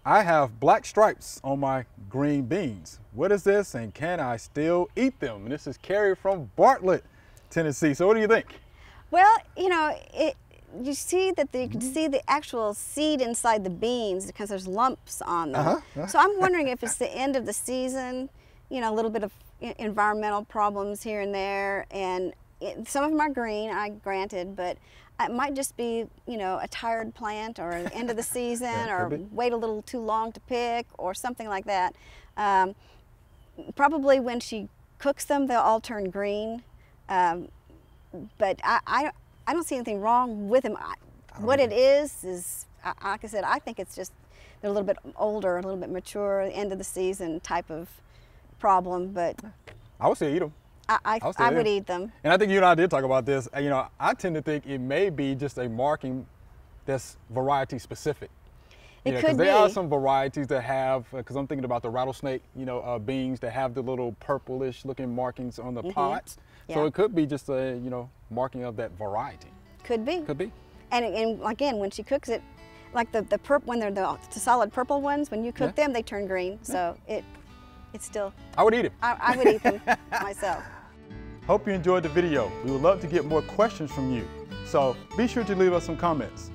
I have black stripes on my green beans. What is this, and can I still eat them? And this is Carrie from Bartlett, Tennessee. So what do you think? Well, you know, you see that you can see the actual seed inside the beans because there's lumps on them. So I'm wondering if it's the end of the season, you know, a little bit of environmental problems here and there, and some of them are green, granted, but it might just be, you know, a tired plant or the end of the season or wait a little too long to pick or something like that. Probably when she cooks them, they'll all turn green. But I don't see anything wrong with them. What it is, like I said, I think it's just they're a little bit older, a little bit mature, end of the season type of problem. But I would say eat them. I would eat them. And I think you and I did talk about this. You know, I tend to think it may be just a marking that's variety specific. It could be. There are some varieties that have, because I'm thinking about the rattlesnake, you know, beans that have the little purplish looking markings on the pods. Yeah. So it could be just a, you know, marking of that variety. Could be. Could be. And again, when she cooks it, like when they're the solid purple ones, when you cook them, they turn green. So it's still. I would eat it. I would eat them myself. Hope you enjoyed the video. We would love to get more questions from you. So be sure to leave us some comments.